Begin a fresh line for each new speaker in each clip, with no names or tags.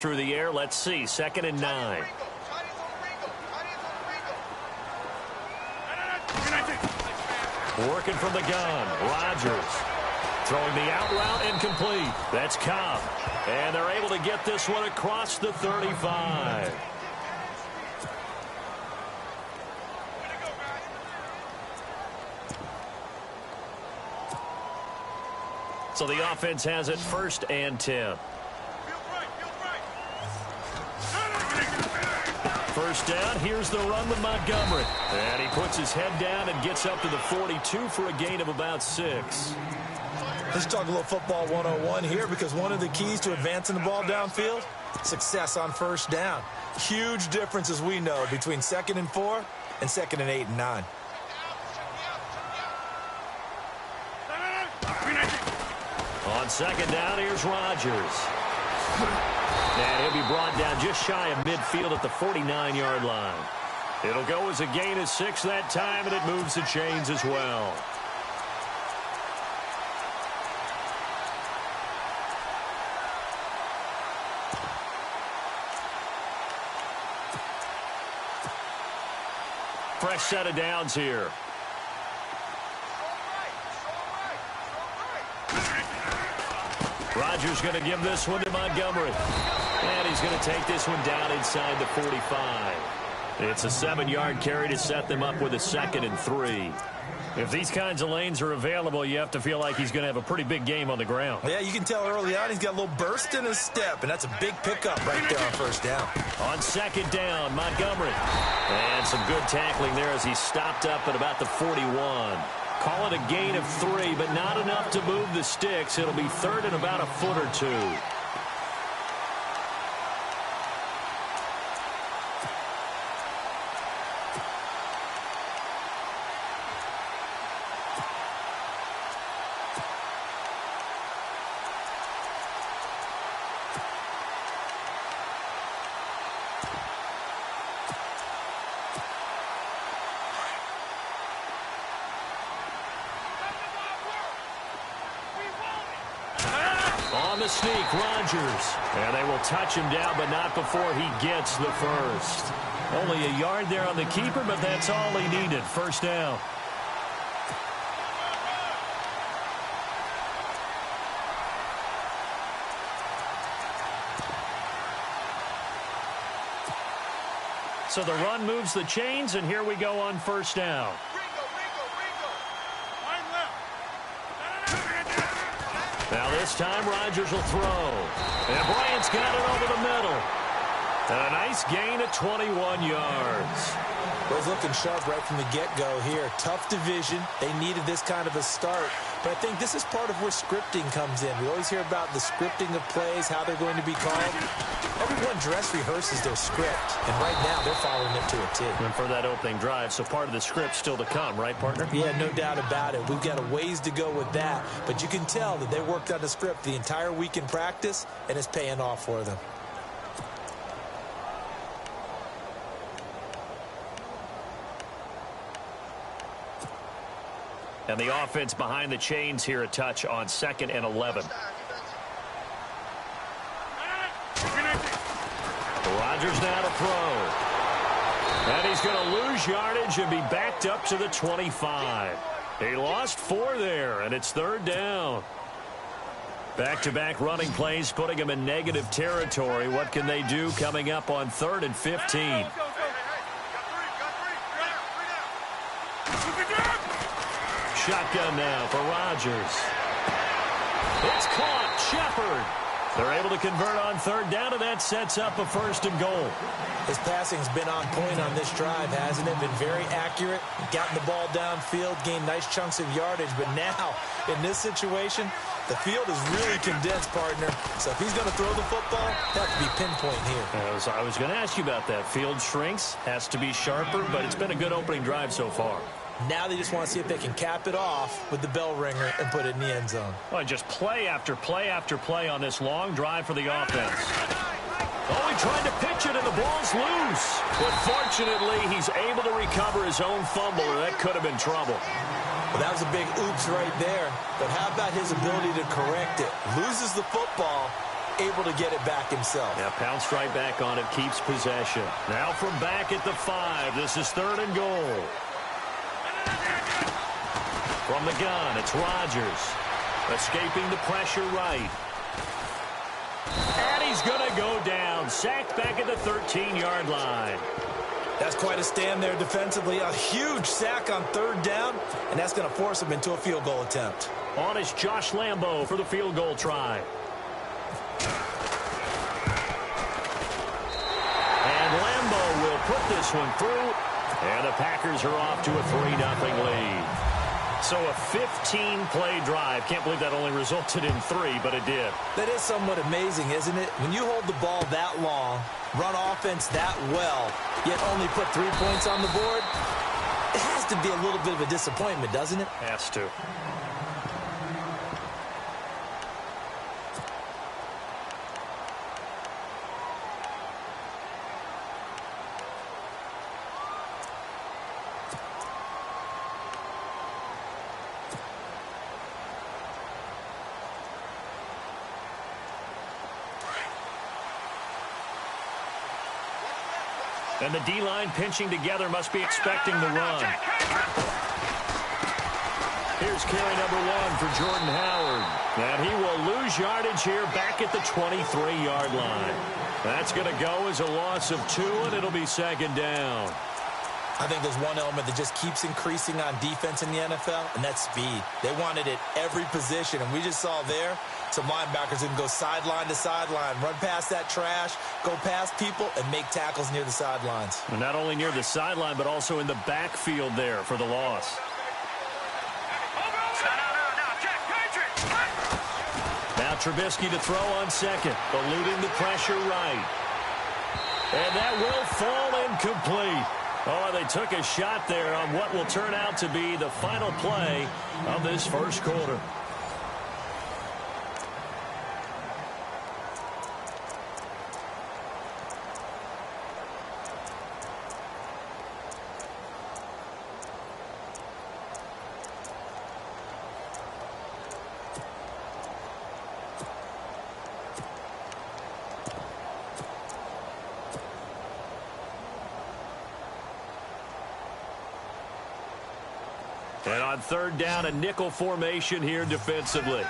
Through the air, let's see, 2nd and 9. Working from the gun, Rodgers. Throwing the out route incomplete. That's Cobb. And they're able to get this one across the 35. So the offense has it 1st and 10. First down, here's the run with Montgomery. And he puts his head down and gets up to the 42 for a gain of about 6.
Let's talk a little football 101 here, because one of the keys to advancing the ball downfield, success on first down. Huge difference, as we know, between 2nd and 4 and 2nd and 8 and 9.
On 2nd down, here's Rodgers. And he'll be brought down just shy of midfield at the 49-yard line. It'll go as a gain of 6 that time, and it moves the chains as well. Fresh set of downs here. Rodgers going to give this one to Montgomery. And he's going to take this one down inside the 45. It's a 7-yard carry to set them up with a 2nd and 3. If these kinds of lanes are available, you have to feel like he's going to have a pretty big game on the ground.
Yeah, you can tell early on he's got a little burst in his step, and that's a big pickup right there on first down.
On 2nd down, Montgomery. And some good tackling there as he stopped up at about the 41. Call it a gain of 3, but not enough to move the sticks. It'll be 3rd and about a foot or 2. On the sneak, Rodgers. And they will touch him down, but not before he gets the first. Only a yard there on the keeper, but that's all he needed. First down. So the run moves the chains, and here we go on first down. Now this time, Rodgers will throw. And Bryant's got it over the middle. And a nice gain of 21 yards.
Was looking sharp right from the get-go here. Tough division. They needed this kind of a start. But I think this is part of where scripting comes in. We always hear about the scripting of plays, how they're going to be called. Everyone dress rehearses their script. And right now, they're following it to a T.
And for that opening drive, so part of the script still to come, right, partner?
Yeah, no doubt about it. We've got a ways to go with that. But you can tell that they worked on the script the entire week in practice, and it's paying off for them.
And the offense behind the chains here, a touch on 2nd and 11. Rodgers now to throw. And he's going to lose yardage and be backed up to the 25. He lost 4 there, and it's 3rd down. Back-to-back running plays putting him in negative territory. What can they do coming up on 3rd and 15? Shotgun now for Rodgers. It's caught. Shepard. They're able to convert on 3rd down, and that sets up a 1st and goal.
His passing's been on point on this drive, hasn't it? Been very accurate. Gotten the ball downfield, gained nice chunks of yardage. But now, in this situation, the field is really condensed, partner. So if he's going to throw the football, that has to be pinpoint here.
I was going to ask you about that. Field shrinks, has to be sharper, but it's been a good opening drive so far.
Now they just want to see if they can cap it off with the bell ringer and put it in the end zone.
Well, just play after play after play on this long drive for the offense. Oh, he tried to pitch it, and the ball's loose. But fortunately, he's able to recover his own fumble, or that could have been trouble.
Well, that was a big oops right there. But how about his ability to correct it? Loses the football, able to get it back himself.
Yeah, pounced right back on it, keeps possession. Now from back at the 5, this is 3rd and goal. From the gun, it's Rodgers. Escaping the pressure right. And he's going to go down. Sacked back at the 13-yard line.
That's quite a stand there defensively. A huge sack on 3rd down, and that's going to force him into a field goal attempt.
On is Josh Lambo for the field goal try. And Lambo will put this one through, and the Packers are off to a 3-0 lead. So a 15-play drive. Can't believe that only resulted in 3, but it did.
That is somewhat amazing, isn't it? When you hold the ball that long, run offense that well, yet only put 3 points on the board, it has to be a little bit of a disappointment, doesn't it?
Has to. And the D-line pinching together, must be expecting the run. Here's carry number 1 for Jordan Howard. And he will lose yardage here back at the 23-yard line. That's going to go as a loss of 2, and it'll be 2nd down.
I think there's one element that just keeps increasing on defense in the NFL, and that's speed. They want it at every position, and we just saw there some linebackers who can go sideline to sideline, run past that trash, go past people, and make tackles near the sidelines.
And not only near the sideline, but also in the backfield there for the loss. Now Trubisky to throw on 2nd, eluding the pressure right. And that will fall incomplete. Oh, they took a shot there on what will turn out to be the final play of this first quarter. And on 3rd down, a nickel formation here defensively.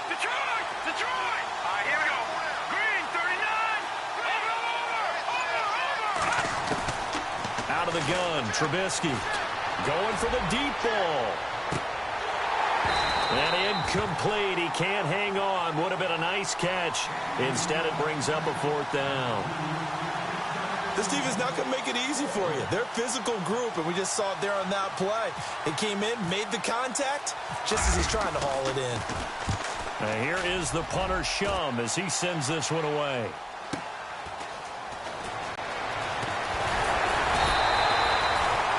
Detroit! Detroit! All right, here we go. Green, 39. Over.
Out of the gun, Trubisky going for the deep ball. And incomplete. He can't hang on. Would have been a nice catch. Instead, it brings up a 4th down.
This team is not going to make it easy for you. They're a physical group, and we just saw it there on that play. It came in, made the contact, just as he's trying to haul it in.
Now here is the punter, Shum, as he sends this one away.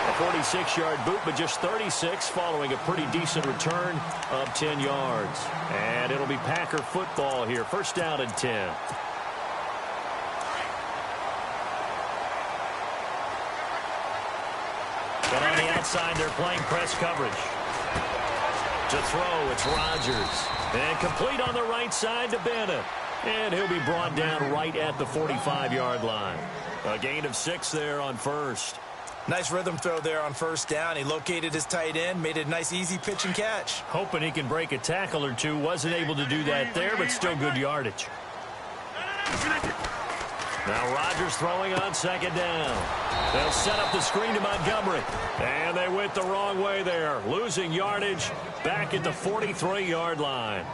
A 46-yard boot, but just 36 following a pretty decent return of 10 yards. And it'll be Packer football here. 1st down and 10. But on the outside, they're playing press coverage. To throw, it's Rodgers. And complete on the right side to Bennett. And he'll be brought down right at the 45-yard line. A gain of 6 there on 1st.
Nice rhythm throw there on 1st down. He located his tight end, made it a nice easy pitch and catch.
Hoping he can break a tackle or two. Wasn't able to do that there, but still good yardage. Now Rodgers throwing on 2nd down. They'll set up the screen to Montgomery. And they went the wrong way there. Losing yardage back at the 43-yard line.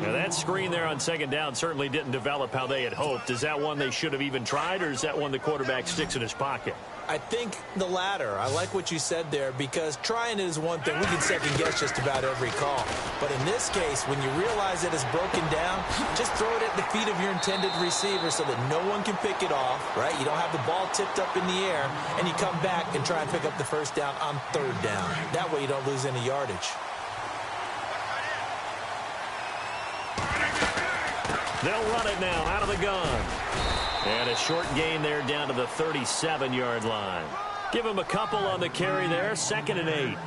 Now that screen there on 2nd down certainly didn't develop how they had hoped. Is that one they should have even tried, or is that one the quarterback sticks in his pocket?
I think the latter. I like what you said there, because trying it is one thing. We can second-guess just about every call. But in this case, when you realize that it's broken down, just throw it at the feet of your intended receiver so that no one can pick it off, right? You don't have the ball tipped up in the air, and you come back and try and pick up the 1st down on 3rd down. That way you don't lose any yardage.
They'll run it now out of the gun. And a short gain there down to the 37-yard line. Give him a couple on the carry there. 2nd and 8.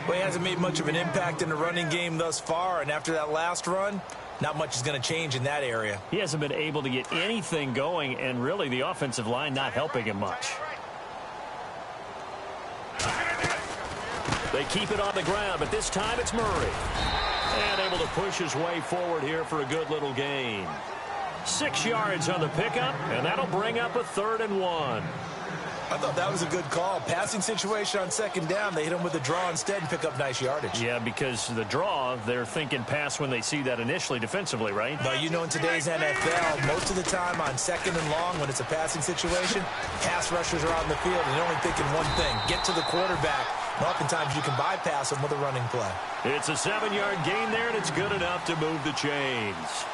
Well, he hasn't made much of an impact in the running game thus far, and after that last run, Not much is going to change in that area.
He hasn't been able to get anything going, and really the offensive line not helping him much. They keep it on the ground, but this time it's Murray. And able to push his way forward here for a good little gain. 6 yards on the pickup, and that'll bring up a 3rd and 1.
I thought that was a good call. Passing situation on 2nd down. They hit him with a draw instead and pick up nice yardage.
Yeah, because the draw, they're thinking pass when they see that initially defensively, right?
But you know, in today's NFL, most of the time on 2nd and long, when it's a passing situation, pass rushers are out in the field and they're only thinking one thing, get to the quarterback. And oftentimes you can bypass them with a running play.
It's a 7-yard gain there, and it's good enough to move the chains.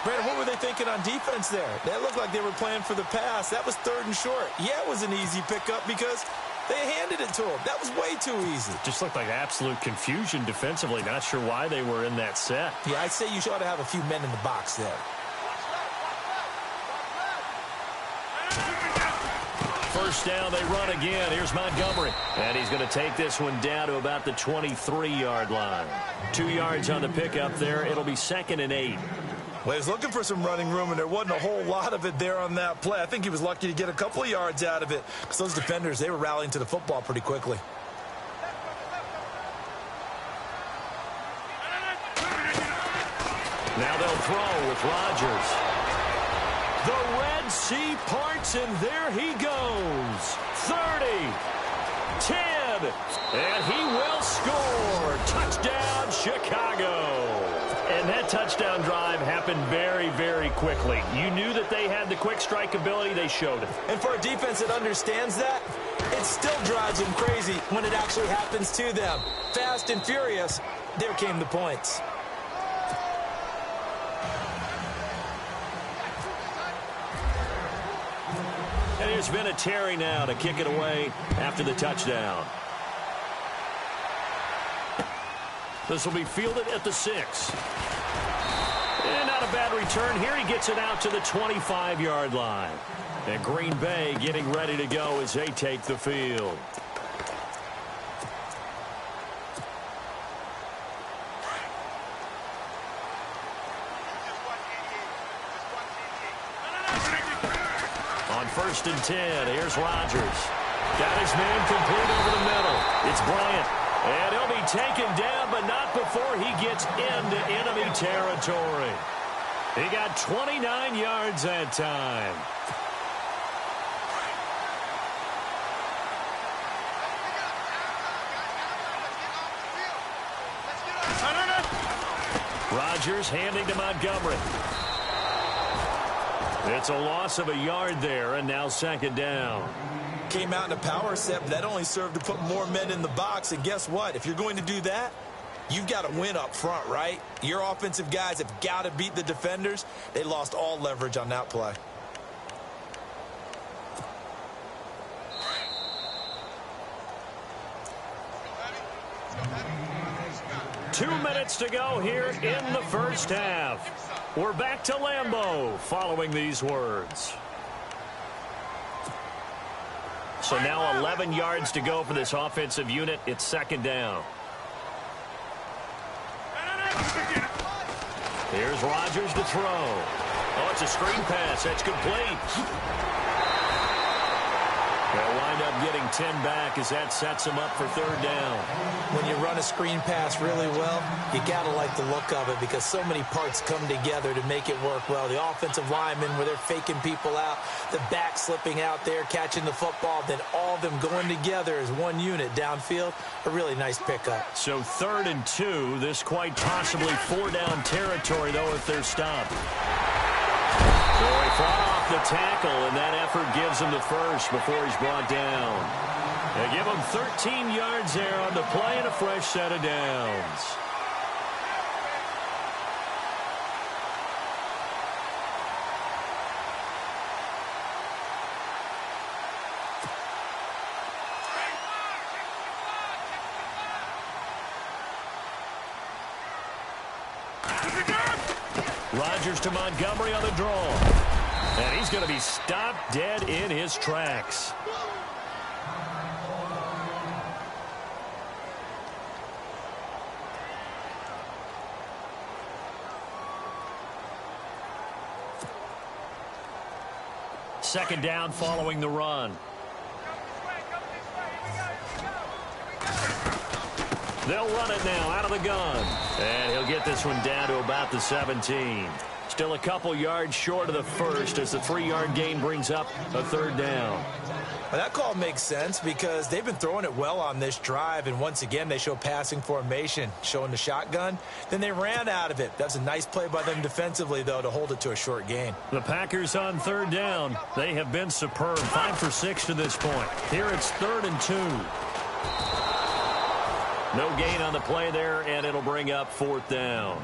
Brandon, what were they thinking on defense there? That looked like they were playing for the pass. That was 3rd and short. Yeah, it was an easy pickup because they handed it to him. That was way too easy.
Just looked like absolute confusion defensively. Not sure why they were in that set.
Yeah, I'd say you ought to have a few men in the box there.
First down, they run again. Here's Montgomery. And he's going to take this one down to about the 23-yard line. 2 yards on the pickup there. It'll be 2nd and 8.
Well, he was looking for some running room, and there wasn't a whole lot of it there on that play. I think he was lucky to get a couple of yards out of it because those defenders, they were rallying to the football pretty quickly.
Now they'll throw with Rodgers. The Red Sea parts, and there he goes. 30, 10, and he will score. Touchdown, Chicago. And that touchdown drive happened very, very quickly. You knew that they had the quick strike ability. They showed it.
And for a defense that understands that, it still drives them crazy when it actually happens to them. Fast and furious, there came the points.
And here's Vinatieri now to kick it away after the touchdown. This will be fielded at the 6. And not a bad return here. He gets it out to the 25-yard line. And Green Bay getting ready to go as they take the field. On 1st and 10, here's Rodgers. Got his man complete over the middle. It's Bryant. And he'll be taken down, but not before he gets into enemy territory. He got 29 yards that time. Rodgers handing to Montgomery. It's a loss of a yard there, and now 2nd down.
Came out in a power set, but that only served to put more men in the box. And guess what? If you're going to do that, you've got to win up front, right? Your offensive guys have got to beat the defenders. They lost all leverage on that play.
Two minutes to go here in the first half. We're back to Lambeau following these words. So now 11 yards to go for this offensive unit. It's 2nd down. Here's Rodgers to throw. Oh, it's a screen pass. That's complete. They'll wind up getting 10 back as that sets them up for 3rd down.
When you run a screen pass really well, you got to like the look of it because so many parts come together to make it work well. The offensive linemen, where they're faking people out, the back slipping out there, catching the football, then all of them going together as one unit downfield. A really nice pickup.
So 3rd and 2, this quite possibly 4-down territory, though, if they're stopped. So he fought off the tackle, and that effort gives him the first before he's brought down. They give him 13 yards there on the play and a fresh set of downs. Rodgers to Montgomery on the draw. And he's going to be stopped dead in his tracks. second down following the run. They'll run it now out of the gun. And he'll get this one down to about the 17. Still a couple yards short of the first as the 3-yard gain brings up a third down.
Well, that call makes sense because they've been throwing it well on this drive, and once again they show passing formation, showing the shotgun. Then they ran out of it. That was a nice play by them defensively, though, to hold it to a short gain.
The Packers on third down. They have been superb, 5 for 6 to this point. Here it's 3rd and 2. No gain on the play there, and it'll bring up 4th down.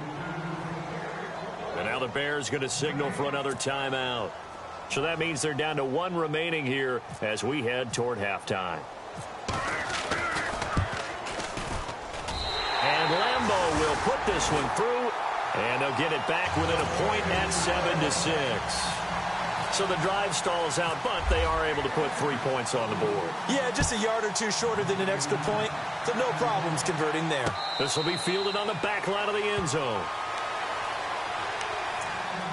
And now the Bears going to signal for another timeout. So that means they're down to 1 remaining here as we head toward halftime. And Lambeau will put this one through, and they'll get it back within a point at 7-6. So the drive stalls out, but they are able to put 3 points on the board.
Yeah, just a yard or two shorter than an extra point, so no problems converting there.
This will be fielded on the back line of the end zone.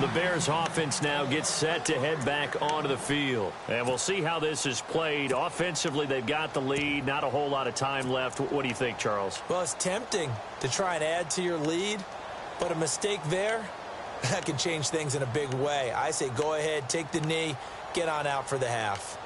The Bears offense now gets set to head back onto the field. And we'll see how this is played. Offensively, they've got the lead. Not a whole lot of time left. What do you think, Charles?
Well, it's tempting to try and add to your lead, but a mistake there, that can change things in a big way. I say go ahead, take the knee, get on out for the half.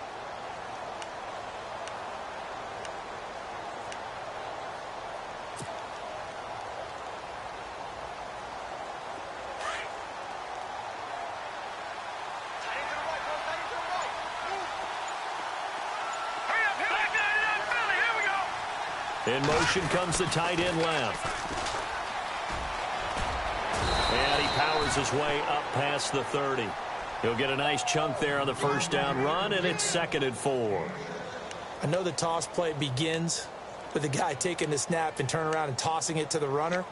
In motion comes the tight end left. And he powers his way up past the 30. He'll get a nice chunk there on the first down run, and it's 2nd and 4.
I know the toss play begins with the guy taking the snap and turning around and tossing it to the runner.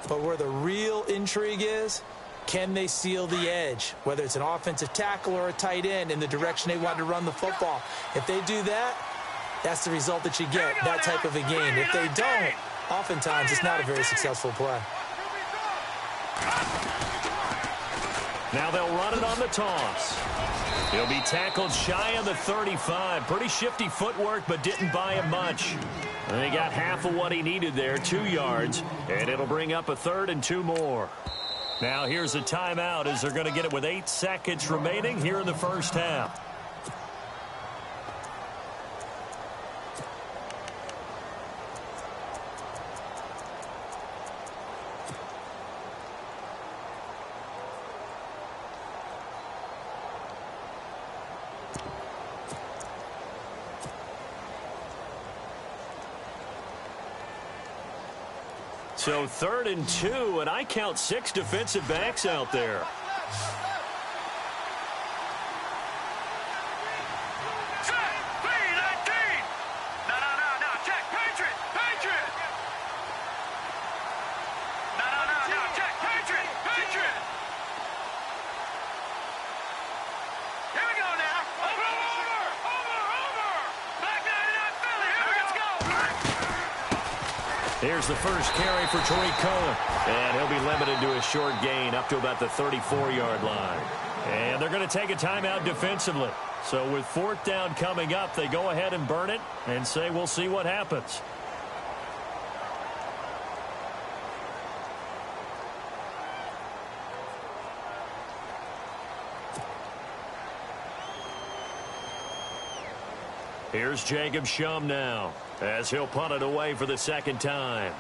But where the real intrigue is, can they seal the edge, whether it's an offensive tackle or a tight end, in the direction they want to run the football? If they do that, that's the result that you get, that type of a game. If they don't, oftentimes it's not a very successful play.
Now they'll run it on the toss. He'll be tackled shy of the 35. Pretty shifty footwork, but didn't buy him much. And he got half of what he needed there, 2 yards, and it'll bring up a 3rd and 2 more. Now here's a timeout as they're going to get it with 8 seconds remaining here in the first half. So 3rd and 2, and I count 6 defensive backs out there. Here's the first carry for Tariq Cohen. And he'll be limited to a short gain up to about the 34-yard line. And they're going to take a timeout defensively. So with 4th down coming up, they go ahead and burn it and say we'll see what happens. Here's Jacob Shum now as he'll punt it away for the 2nd time.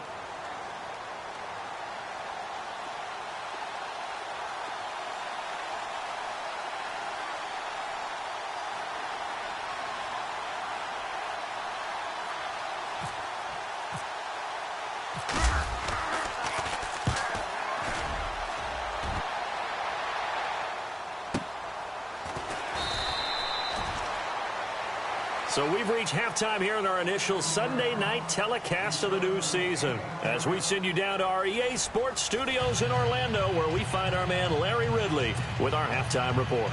So we've reached halftime here in our initial Sunday night telecast of the new season as we send you down to our EA Sports Studios in Orlando, where we find our man Larry Ridley with our halftime report.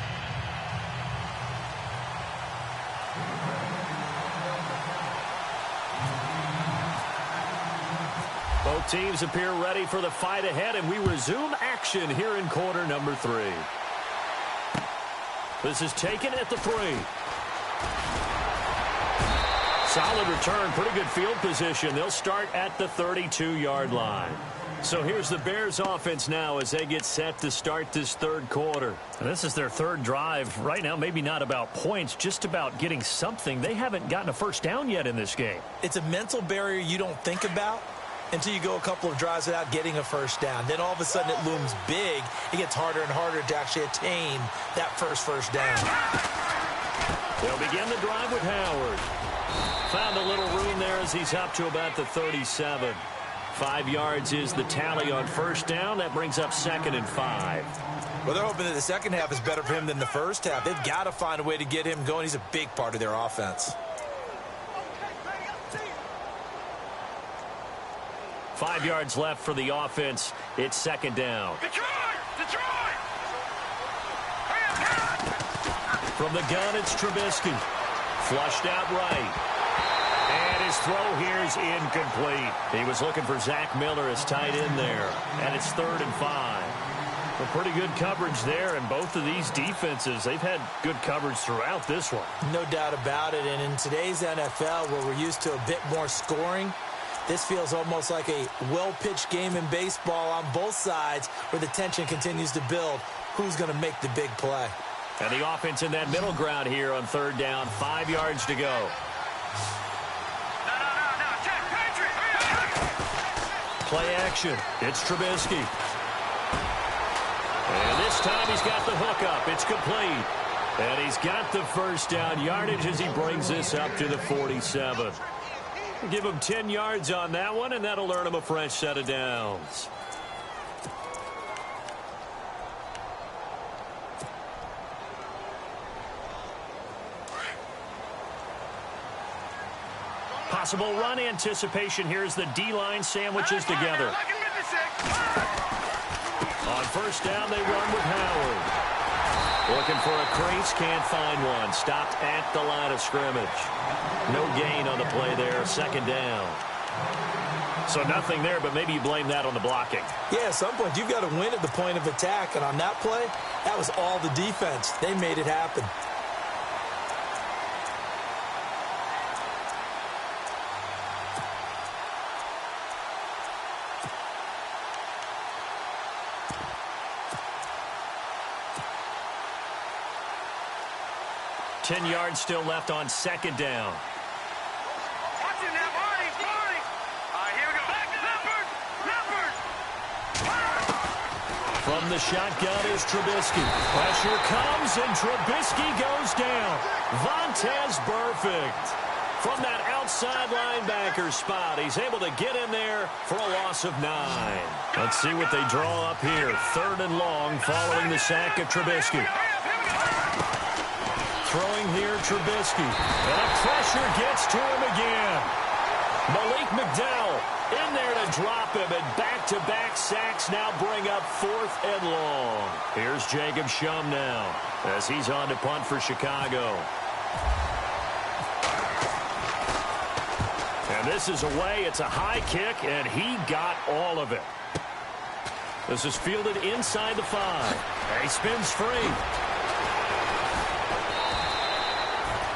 Both teams appear ready for the fight ahead, and we resume action here in quarter number 3. This is taken at the 3. Solid return, pretty good field position. They'll start at the 32-yard line. So here's the Bears offense now as they get set to start this third quarter.
And this is their third drive. Right now, maybe not about points, just about getting something. They haven't gotten a first down yet in this game.
It's a mental barrier you don't think about until you go a couple of drives without getting a first down. Then all of a sudden it looms big. It gets harder and harder to actually attain that first down.
They'll begin the drive with Howard. Found a little room there as he's up to about the 37. 5 yards is the tally on first down. That brings up 2nd and 5.
Well, they're hoping that the second half is better for him than the first half. They've got to find a way to get him going. He's a big part of their offense.
5 yards left for the offense. It's 2nd down.
Detroit!
From the gun, it's Trubisky. Flushed out right. And his throw here is incomplete. He was looking for Zach Miller as tight end there. And it's 3rd and 5.
Well, pretty good coverage there, and both of these defenses, they've had good coverage throughout this one.
No doubt about it. And in today's NFL, where we're used to a bit more scoring, this feels almost like a well-pitched game in baseball on both sides where the tension continues to build. Who's going to make the big play?
And the offense in that middle ground here on 3rd down. 5 yards to go. Play action. It's Trubisky. And this time he's got the hook up. It's complete. And he's got the first down yardage as he brings this up to the 47. Give him 10 yards on that one, and that'll earn him a fresh set of downs.
Possible run anticipation. Here's the D-line sandwiches together.
On first down, they run with Howard. Looking for a crease, can't find one. Stopped at the line of scrimmage. No gain on the play there, 2nd down.
So nothing there, but maybe you blame that on the blocking.
Yeah, at some point, you've got to win at the point of attack. And on that play, that was all the defense. They made it happen.
Ten yards still left on 2nd down.
Watching that, Marty. Here we go. Leopard.
From the shotgun is Trubisky. Pressure comes, and Trubisky goes down. Vontaze Burfict. From that outside linebacker spot, he's able to get in there for a loss of 9. Let's see what they draw up here. 3rd and long following the sack of Trubisky. Throwing here, Trubisky. And the pressure gets to him again. Malik McDowell in there to drop him, and back-to-back sacks now bring up 4th and long. Here's Jacob Shum now as he's on to punt for Chicago. And this is away. It's a high kick, and he got all of it. This is fielded inside the 5. He spins free.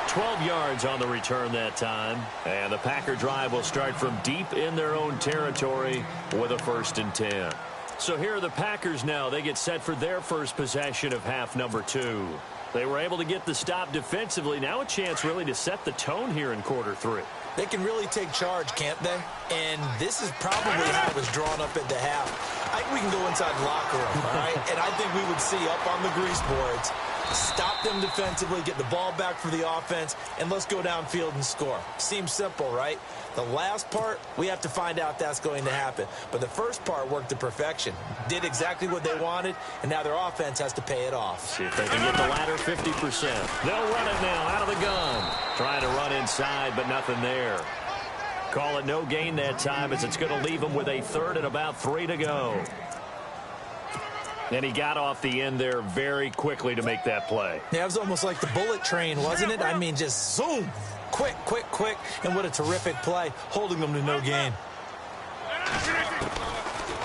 12 yards on the return that time. And the Packer drive will start from deep in their own territory with a 1st and 10. So here are the Packers now. They get set for their first possession of half number 2. They were able to get the stop defensively. Now a chance really to set the tone here in quarter 3.
They can really take charge, can't they? And this is probably how it was drawn up at the half. I think we can go inside the locker room, all right? And I think we would see up on the grease boards, stop them defensively, get the ball back for the offense, and let's go downfield and score. Seems simple, right? The last part, we have to find out that's going to happen. But the first part worked to perfection. Did exactly what they wanted, and now their offense has to pay it off.
See if they can get the latter 50%. They'll run it now out of the gun. Trying to run inside, but nothing there. Call it no gain that time as it's going to leave them with a 3rd and about 3 to go. And he got off the end there very quickly to make that play.
Yeah, it was almost like the bullet train, wasn't it? I mean, just zoom. Quick. And what a terrific play, holding them to no gain.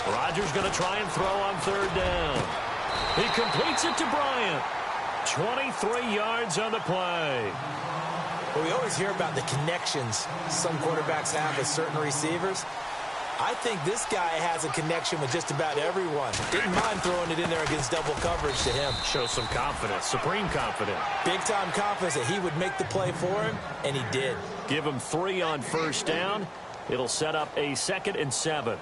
Rodgers going to try and throw on 3rd down. He completes it to Bryant. 23 yards on the play.
Well, we always hear about the connections some quarterbacks have with certain receivers. I think this guy has a connection with just about everyone. Didn't mind throwing it in there against double coverage to him.
Shows some confidence, supreme confidence.
Big-time confidence that he would make the play for him, and he did.
Give him 3 on first down. It'll set up a 2nd and 7.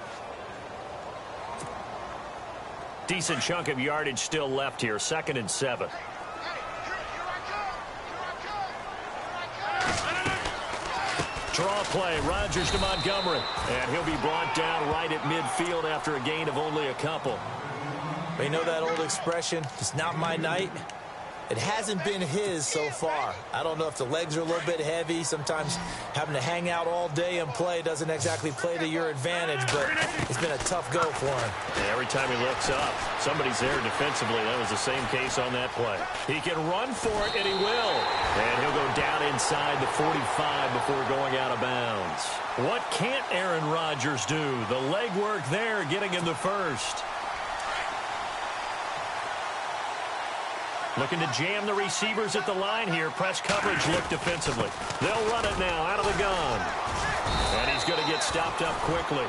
Decent chunk of yardage still left here, 2nd and 7. Draw play, Rodgers to Montgomery. And he'll be brought down right at midfield after a gain of only a couple.
You know that old expression, it's not my night? It hasn't been his so far. I don't know if the legs are a little bit heavy. Sometimes having to hang out all day and play doesn't exactly play to your advantage, but it's been a tough go for him.
And every time he looks up, somebody's there defensively. That was the same case on that play. He can run for it, and he will. And he'll go down inside the 45 before going out of bounds. What can't Aaron Rodgers do? The legwork there getting him the first. Looking to jam the receivers at the line here. Press coverage look defensively. They'll run it now out of the gun. And he's going to get stopped up quickly.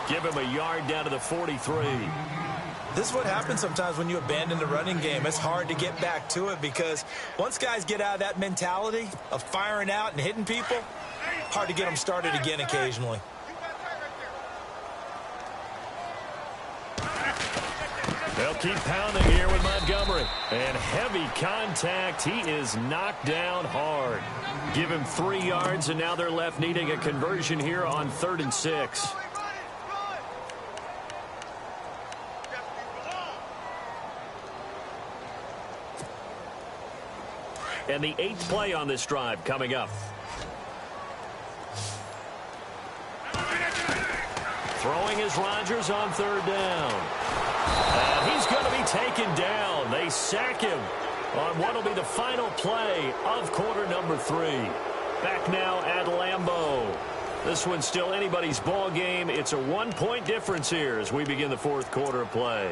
Give him a yard down to the 43.
This is what happens sometimes when you abandon the running game. It's hard to get back to it because once guys get out of that mentality of firing out and hitting people, hard to get them started again occasionally.
They'll keep pounding here with Montgomery. And heavy contact. He is knocked down hard. Give him 3 yards, and now they're left needing a conversion here on 3rd and 6. And the 8th play on this drive coming up. Throwing is Rodgers on 3rd down. And he's going to be taken down. They sack him on what will be the final play of quarter number 3. Back now at Lambeau. This one's still anybody's ball game. It's a 1-point difference here as we begin the 4th quarter of play.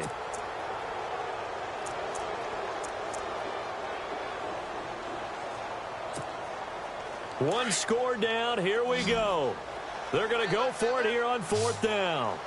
One score down. Here we go. They're going to go for it here on 4th down.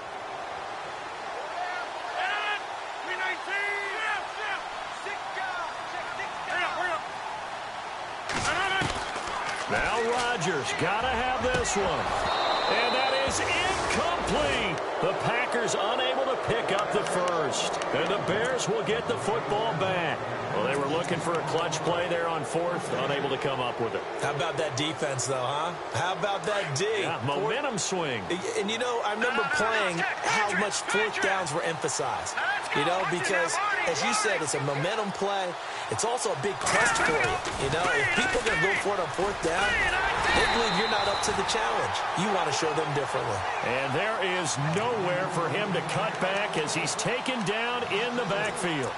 Now Rodgers got to have this one. And that is incomplete. The Packers unable to pick up the first. And the Bears will get the football back. Well, they were looking for a clutch play there on 4th, unable to come up with it.
How about that defense, though, huh? How about that D?
Yeah, momentum swing.
And, you know, I remember playing how much 4th downs were emphasized. You know, because, as you said, it's a momentum play. It's also a big test for you. You know, if people are going to go for it on 4th down, they believe you're not up to the challenge. You want to show them differently.
And there is nowhere for him to cut back as he's taken down in the backfield.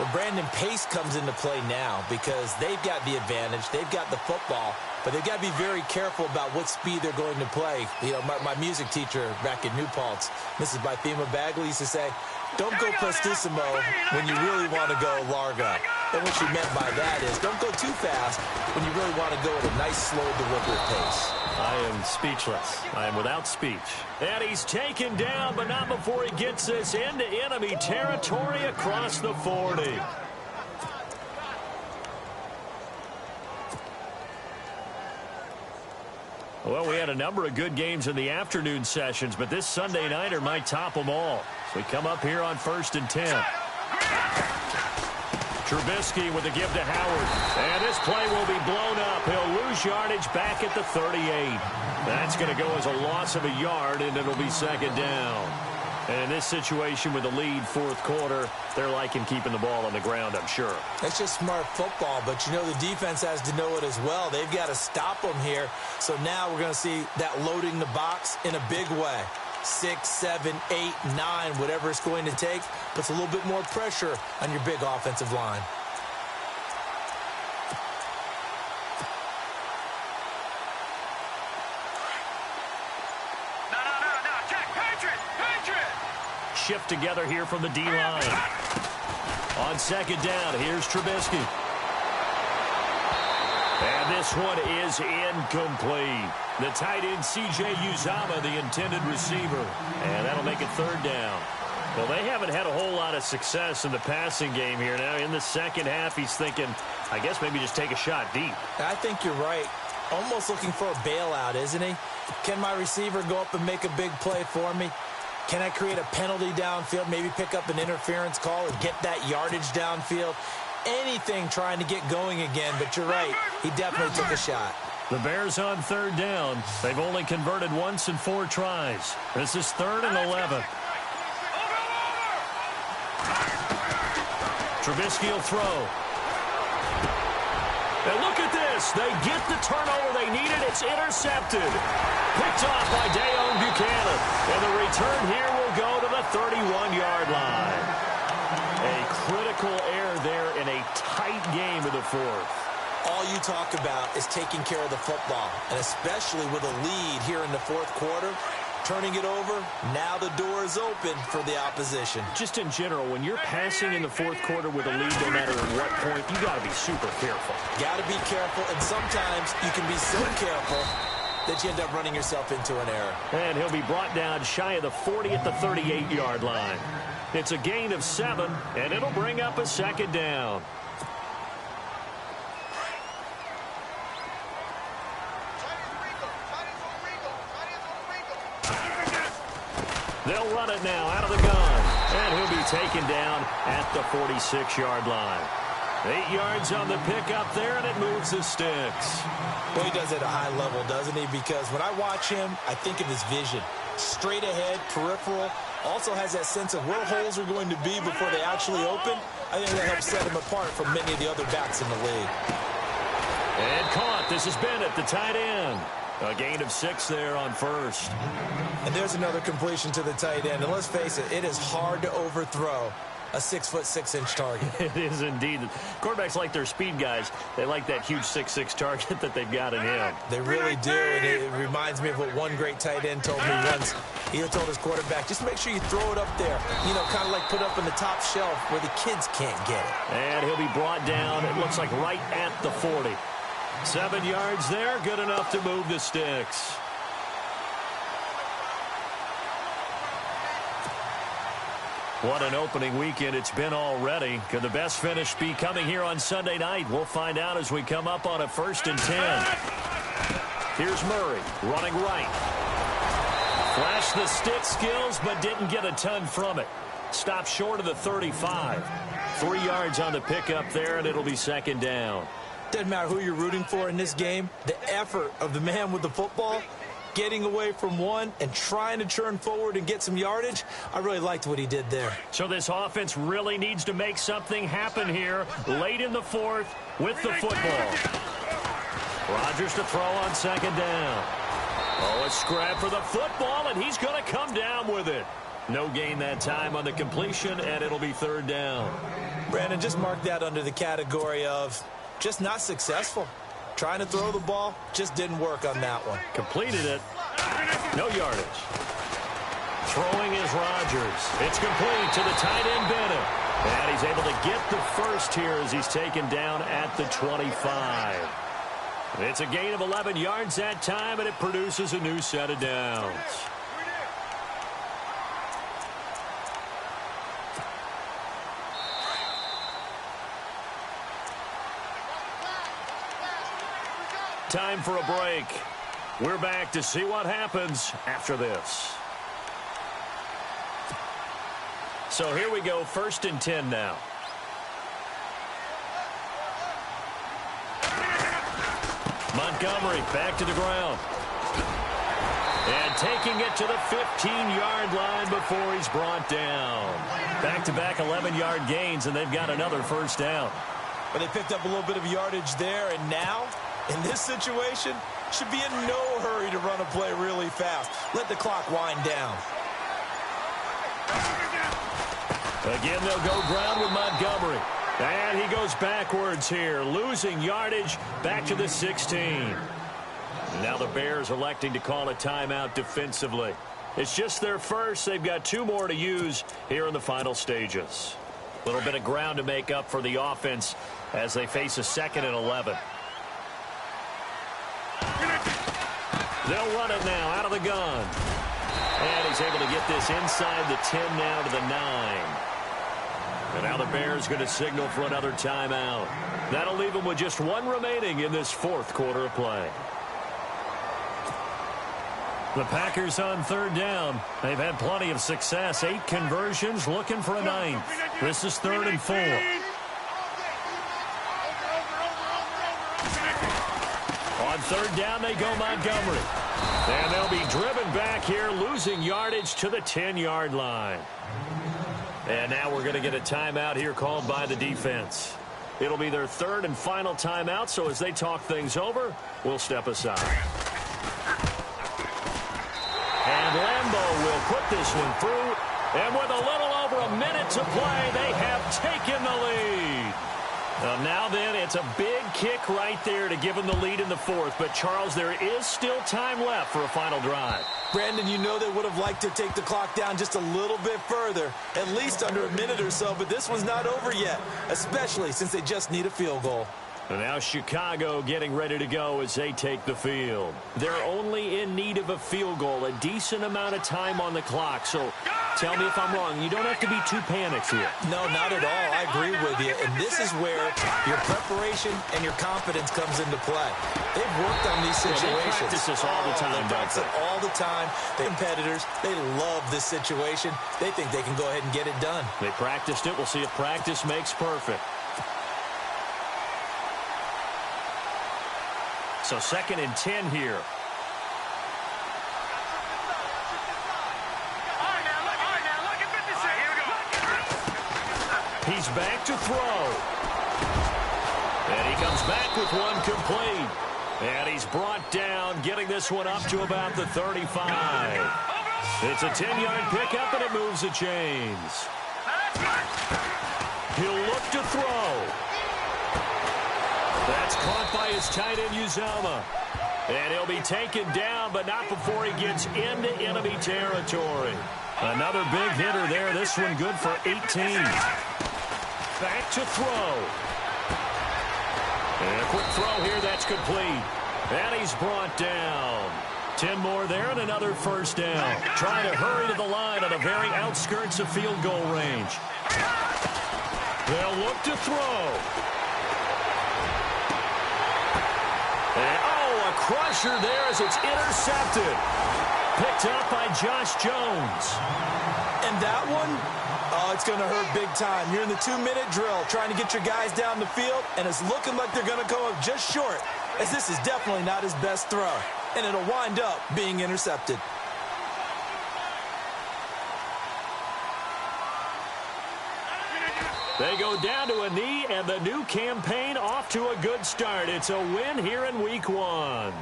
Well, Brandon, pace comes into play now because they've got the advantage. They've got the football, but they've got to be very careful about what speed they're going to play. You know, my music teacher back in New Paltz, Mrs. Bythema Bagley, used to say, don't go prestissimo when you really want to go largo. And what she meant by that is don't go too fast when you really want to go at a nice, slow, deliberate pace.
I am speechless. I am without speech. And he's taken down, but not before he gets this into enemy territory across the 40. Well, we had a number of good games in the afternoon sessions, but this Sunday nighter might top them all. So we come up here on 1st and 10. Trubisky with the give to Howard. And this play will be blown up. He'll lose yardage back at the 38. That's going to go as a loss of a yard, and it'll be 2nd down. And in this situation with the lead 4th quarter, they're liking keeping the ball on the ground, I'm sure.
That's just smart football, but you know the defense has to know it as well. They've got to stop them here. So now we're going to see that loading the box in a big way. 6, 7, 8, 9, whatever it's going to take, puts a little bit more pressure on your big offensive line.
No. Jack, Patriot!
Shift together here from the D-line. On second down, here's Trubisky. And this one is incomplete. The tight end, C.J. Uzomah, the intended receiver. And that'll make it third down. Well, they haven't had a whole lot of success in the passing game here. Now, in the second half, he's thinking, I guess maybe just take a shot deep.
I think you're right. Almost looking for a bailout, isn't he? Can my receiver go up and make a big play for me? Can I create a penalty downfield, maybe pick up an interference call and get that yardage downfield? Anything trying to get going again, but you're right. He definitely took a shot.
The Bears on third down. They've only converted once in 4 tries. This is 3rd and 11. Trubisky will throw. And look at this. They get the turnover they needed. It's intercepted. Picked off by Deone Buchanan. And the return here will go to the 31-yard line. A critical error there in a tight game in the 4th.
All you talk about is taking care of the football, and especially with a lead here in the 4th quarter, turning it over, now the door is open for the opposition.
Just in general, when you're passing in the 4th quarter with a lead, no matter at what point, you got to be super careful.
Got to be careful, and sometimes you can be so careful that you end up running yourself into an error.
And he'll be brought down shy of the 40 at the 38-yard line. It's a gain of 7, and it'll bring up a 2nd down. They'll run it now out of the gun. And he'll be taken down at the 46-yard line. 8 yards on the pickup there, and it moves the sticks.
Well, he does it at a high level, doesn't he? Because when I watch him, I think of his vision. Straight ahead, peripheral. Also has that sense of where holes are going to be before they actually open. I think that helps set him apart from many of the other backs in the league.
And caught. This is Bennett, the tight end. A gain of 6 there on first.
And there's another completion to the tight end. And let's face it, it is hard to overthrow a 6'6" target.
It is indeed. Quarterbacks like their speed guys. They like that huge 6'6" target that they've got in him.
They really do. And it reminds me of what one great tight end told me once. He told his quarterback, just make sure you throw it up there. You know, kind of like put up in the top shelf where the kids can't get it.
And he'll be brought down, it looks like right at the 40. 7 yards there, good enough to move the sticks. What an opening weekend it's been already. Could the best finish be coming here on Sunday night? We'll find out as we come up on a 1st and 10. Here's Murray running right. Flashed the stick skills, but didn't get a ton from it. Stopped short of the 35. 3 yards on the pickup there, and it'll be 2nd down.
Doesn't matter who you're rooting for in this game. The effort of the man with the football, getting away from one and trying to turn forward and get some yardage, I really liked what he did there.
So this offense really needs to make something happen here late in the 4th with the football. Rodgers to throw on 2nd down. Oh, a scrap for the football, and he's going to come down with it. No gain that time on the completion, and it'll be 3rd down.
Brandon, just mark that under the category of just not successful. Trying to throw the ball, just didn't work on that one.
Completed it. No yardage. Throwing is Rodgers. It's complete to the tight end Bennett. And he's able to get the first here as he's taken down at the 25. It's a gain of 11 yards that time, and it produces a new set of downs. Time for a break. We're back to see what happens after this. So here we go, 1st and 10 now. Montgomery back to the ground. And taking it to the 15-yard line before he's brought down. Back-to-back 11-yard gains, and they've got another 1st down.
But they picked up a little bit of yardage there, and now, in this situation, should be in no hurry to run a play really fast. Let the clock wind down.
Again, they'll go ground with Montgomery. And he goes backwards here, losing yardage back to the 16. Now the Bears electing to call a timeout defensively. It's just their first. They've got 2 more to use here in the final stages.
A little bit of ground to make up for the offense as they face a 2nd and 11. They'll run it now out of the gun. And he's able to get this inside the 10 now to the 9. And now the Bears going to signal for another timeout. That'll leave them with just 1 remaining in this 4th quarter of play. The Packers on 3rd down. They've had plenty of success. 8 conversions, looking for a 9th. This is 3rd and 4. On 3rd down, they go Montgomery. And they'll be driven back here, losing yardage to the 10-yard line. And now we're going to get a timeout here called by the defense. It'll be their 3rd and final timeout, so as they talk things over, we'll step aside. And Lambeau will put this one through. And with a little over a minute to play, they have taken the lead. Now then, it's a big kick right there to give them the lead in the 4th. But, Charles, there is still time left for a final drive.
Brandon, you know they would have liked to take the clock down just a little bit further, at least under a minute or so. But this one's not over yet, especially since they just need a field goal.
And now Chicago getting ready to go as they take the field. They're only in need of a field goal, a decent amount of time on the clock. So tell me if I'm wrong. You don't have to be too panicked here.
No, not at all. I agree with you. And this is where your preparation and your confidence comes into play. They've worked on these situations.
They practice this all the time,
they practice it all the time. The competitors, they love this situation. They think they can go ahead and get it done.
They practiced it. We'll see if practice makes perfect. So 2nd and 10 here. He's back to throw. And he comes back with one complete. And he's brought down, getting this one up to about the 35. It's a 10-yard pickup, and it moves the chains. He'll look to throw. That's caught by his tight end, Uzomah. And he'll be taken down, but not before he gets into enemy territory. Another big hitter there. This one good for 18. Back to throw. And a quick throw here. That's complete. And he's brought down. 10 more there and another first down. Trying to hurry to the line on the very outskirts of field goal range. They'll look to throw. And, a crusher there as it's intercepted. Picked up by Josh Jones.
And that one, it's going to hurt big time. You're in the 2-minute drill trying to get your guys down the field, and it's looking like they're going to come up just short, as this is definitely not his best throw. And it'll wind up being intercepted.
They go down to a knee, and the new campaign off to a good start. It's a win here in Week 1.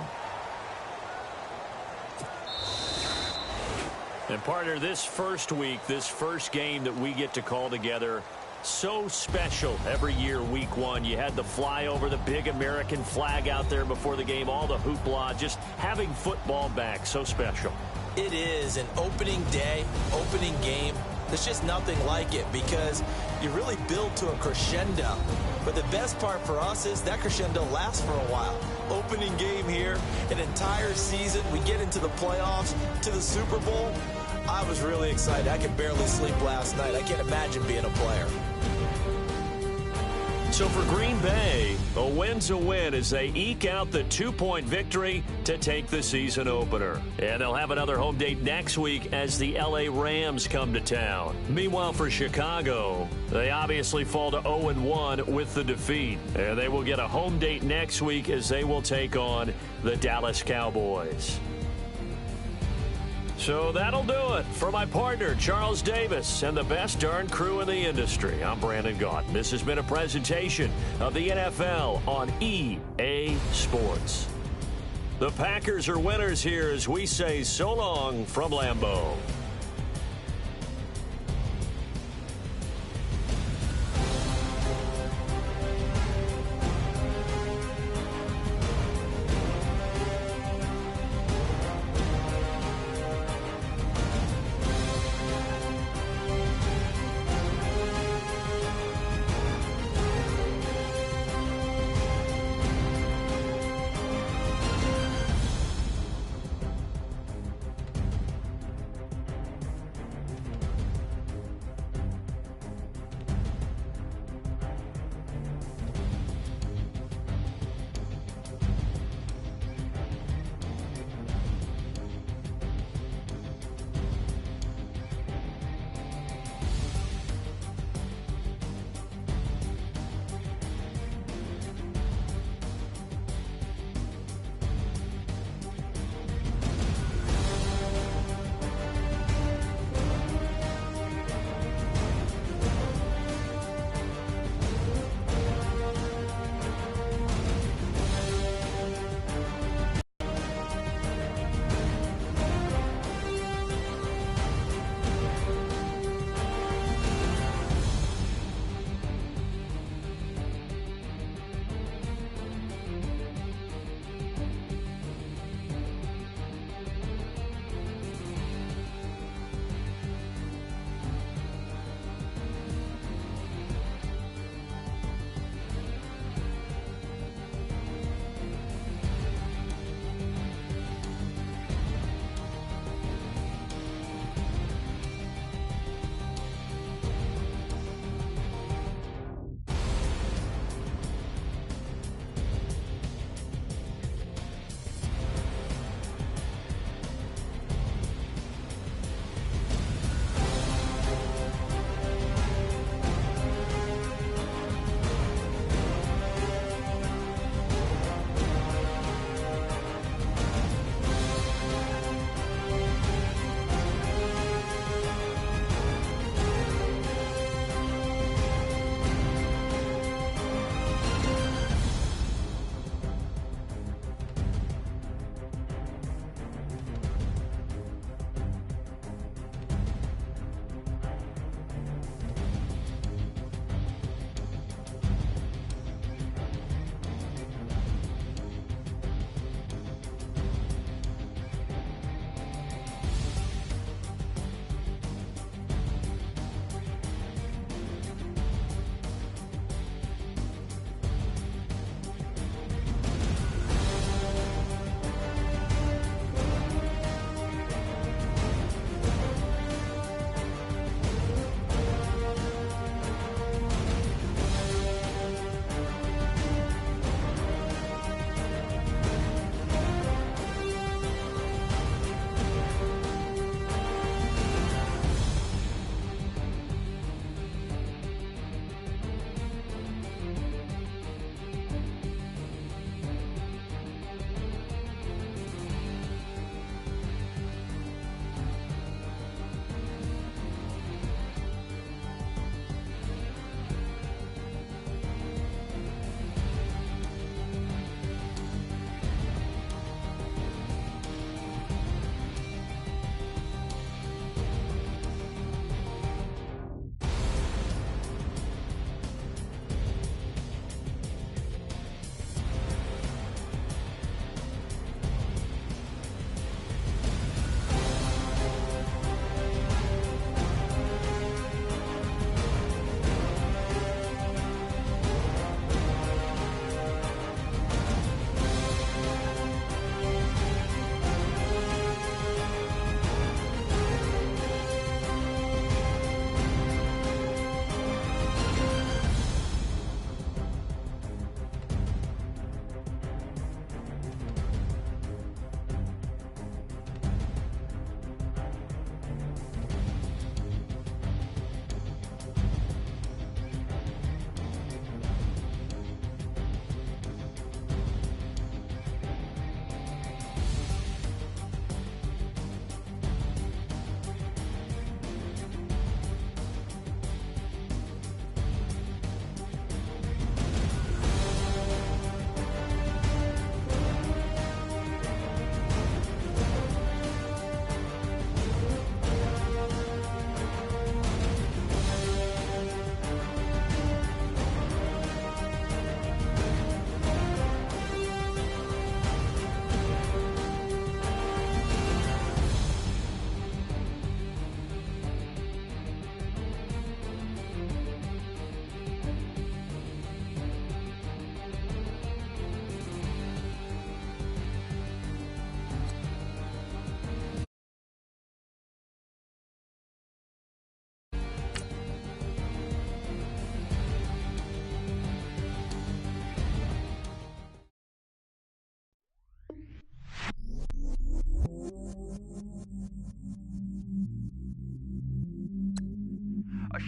And, partner, this first week, this first game that we get to call together, so special every year, Week 1. You had the flyover, the big American flag out there before the game, all the hoopla, just having football back, so special.
It is an opening day, opening game. There's just nothing like it because you really build to a crescendo. But the best part for us is that crescendo lasts for a while. Opening game here, an entire season. We get into the playoffs, to the Super Bowl. I was really excited. I could barely sleep last night. I can't imagine being a player.
So for Green Bay, a win's a win as they eke out the 2-point victory to take the season opener. And they'll have another home date next week as the LA Rams come to town. Meanwhile, for Chicago, they obviously fall to 0-1 with the defeat. And they will get a home date next week as they will take on the Dallas Cowboys. So that'll do it for my partner, Charles Davis, and the best darn crew in the industry. I'm Brandon Gaunt. This has been a presentation of the NFL on EA Sports. The Packers are winners here as we say so long from Lambeau.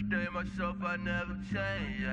day myself, I never change,